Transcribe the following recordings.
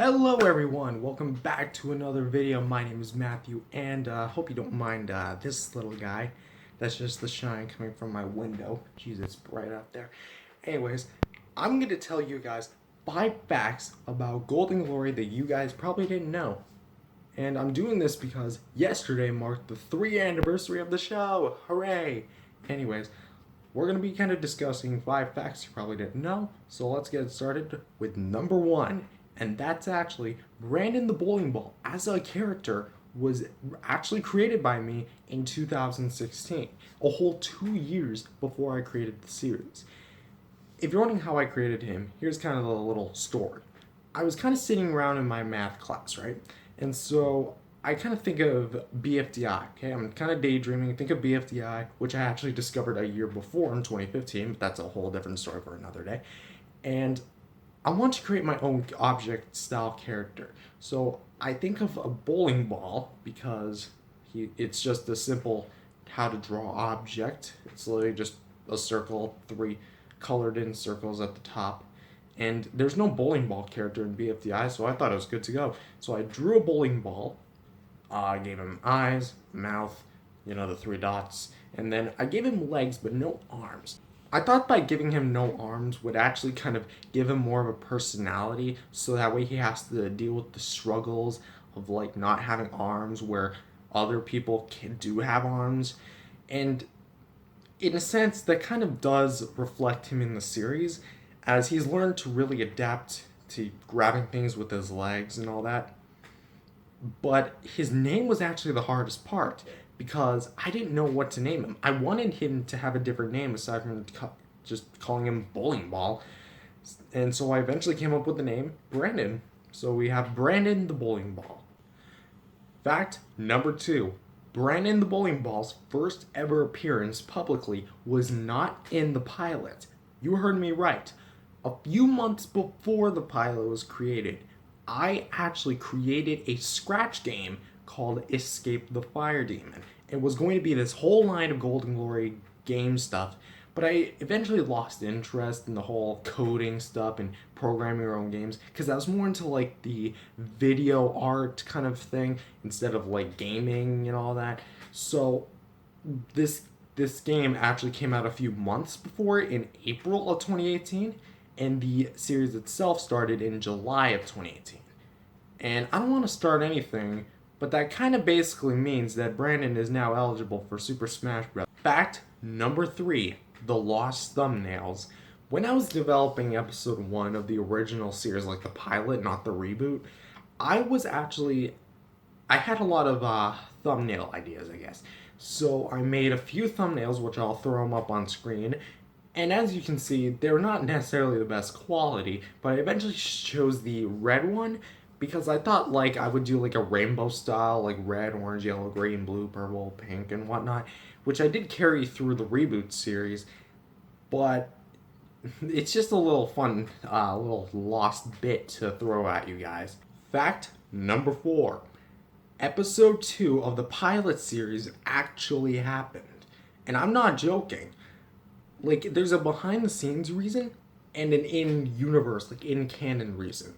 Hello everyone, welcome back to another video. My name is Matthew and hope you don't mind this little guy. That's just the shine coming from my window. Jeez, it's bright out there. Anyways, I'm going to tell you guys 5 facts about Golden Glory that you guys probably didn't know. And I'm doing this because yesterday marked the 3rd anniversary of the show. Hooray! Anyways, we're going to be kind of discussing 5 facts you probably didn't know. So let's get started with number 1. And that's actually Brandon the Bowling Ball as a character was actually created by me in 2016, a whole 2 years before I created the series. If you're wondering how I created him, here's kind of a little story. I was kind of sitting around in my math class, right? And so I kind of think of BFDI, okay? I'm kind of daydreaming, think of BFDI, which I actually discovered a year before in 2015, but that's a whole different story for another day. And I want to create my own object style character. So I think of a bowling ball because it's just a simple how to draw object. It's literally just a circle, 3 colored in circles at the top. And there's no bowling ball character in BFDI, so I thought it was good to go. So I drew a bowling ball, gave him eyes, mouth, the 3 dots, and then I gave him legs but no arms. I thought by giving him no arms would actually kind of give him more of a personality, so that way he has to deal with the struggles of like not having arms where other people do have arms. And in a sense, that kind of does reflect him in the series, as he's learned to really adapt to grabbing things with his legs and all that. But his name was actually the hardest part, because I didn't know what to name him. I wanted him to have a different name aside from just calling him Bowling Ball. And so I eventually came up with the name Brandon. So we have Brandon the Bowling Ball. Fact number 2. Brandon the Bowling Ball's first ever appearance publicly was not in the pilot. You heard me right. A few months before the pilot was created, I actually created a scratch game called Escape the Fire Demon. It was going to be this whole line of Golden Glory game stuff, but I eventually lost interest in the whole coding stuff and programming your own games, because I was more into like the video art kind of thing instead of like gaming and all that. So this game actually came out a few months before, in April of 2018, and the series itself started in July of 2018. And I don't want to start anything, but that kind of basically means that Brandon is now eligible for Super Smash Bros. Fact number 3, the lost thumbnails. When I was developing episode 1 of the original series, like the pilot, not the reboot, I had a lot of thumbnail ideas, I guess. So I made a few thumbnails, which I'll throw them up on screen. And as you can see, they're not necessarily the best quality, but I eventually chose the red one, because I thought like I would do like a rainbow style, like red, orange, yellow, green, blue, purple, pink, and whatnot, which I did carry through the reboot series, but it's just a little fun, little lost bit to throw at you guys. Fact number 4. Episode 2 of the pilot series actually happened. And I'm not joking. Like, there's a behind-the-scenes reason and an in-universe, like in-canon reason.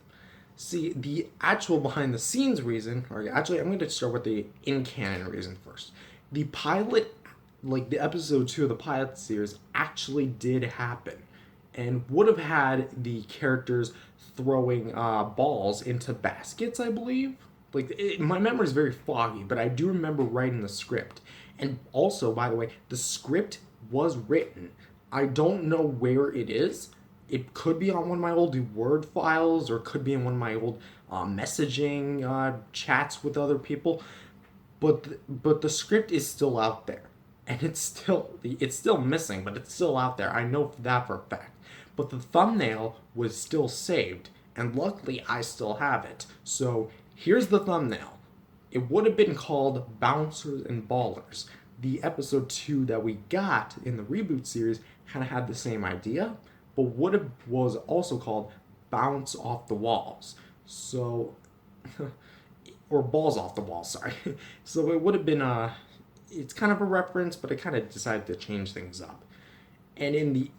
See, the actual behind-the-scenes reason, or actually, I'm going to start with the in-canon reason first. The pilot, like the episode 2 of the pilot series, actually did happen, and would have had the characters throwing balls into baskets, I believe. My memory is very foggy, but I do remember writing the script. And also, by the way, the script was written. I don't know where it is. It could be on one of my old Word files, or it could be in one of my old messaging chats with other people. But the script is still out there, and it's still missing, but it's still out there. I know that for a fact. But the thumbnail was still saved, and luckily I still have it. So here's the thumbnail. It would have been called Bouncers and Ballers. The episode 2 that we got in the reboot series kind of had the same idea, but was also called Bounce Off the Walls. So, or Balls Off the Walls, sorry. So it would have been it's kind of a reference, but I kind of decided to change things up. And in the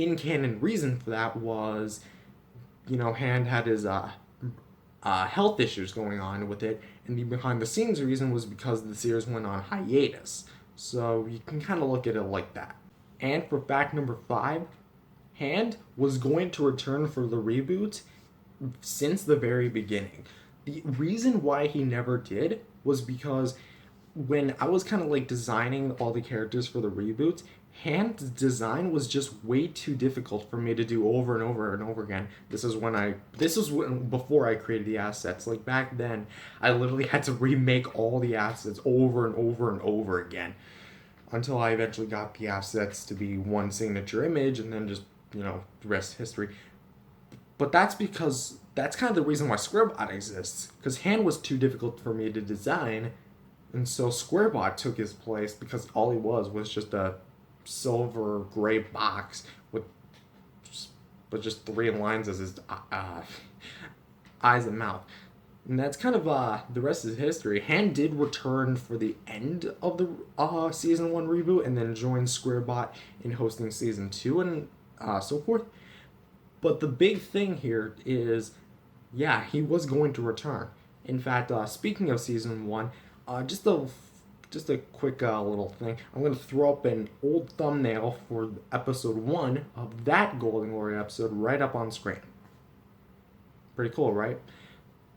in-canon reason for that was, Hand had his health issues going on with it, and the behind the scenes reason was because the series went on hiatus. So you can kind of look at it like that. And for fact number 5, Hand was going to return for the reboot since the very beginning. The reason why he never did was because when I was kind of like designing all the characters for the reboots, Hand's design was just way too difficult for me to do over and over and over again. This is before I created the assets. Like back then, I literally had to remake all the assets over and over and over again until I eventually got the assets to be one signature image, and then just, the rest history. But that's kind of the reason why Squarebot exists, because Hand was too difficult for me to design, and so Squarebot took his place because all he was just a silver gray box with just 3 lines as his eyes and mouth. And that's kind of the rest of history. Hand did return for the end of the season 1 reboot, and then joined Squarebot in hosting season 2 and so forth. But the big thing here is, yeah, he was going to return. In fact, speaking of season 1, just a quick little thing. I'm going to throw up an old thumbnail for episode 1 of that Golden Glory episode right up on screen. Pretty cool, right?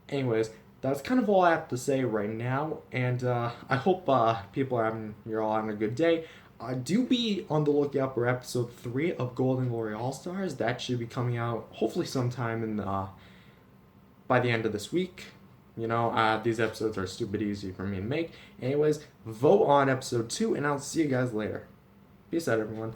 Anyways, that's kind of all I have to say right now, and I hope you're all having a good day. Do be on the lookout for episode 3 of Golden Glory All-Stars. That should be coming out hopefully sometime by the end of this week. These episodes are stupid easy for me to make. Anyways, vote on episode 2, and I'll see you guys later. Peace out, everyone.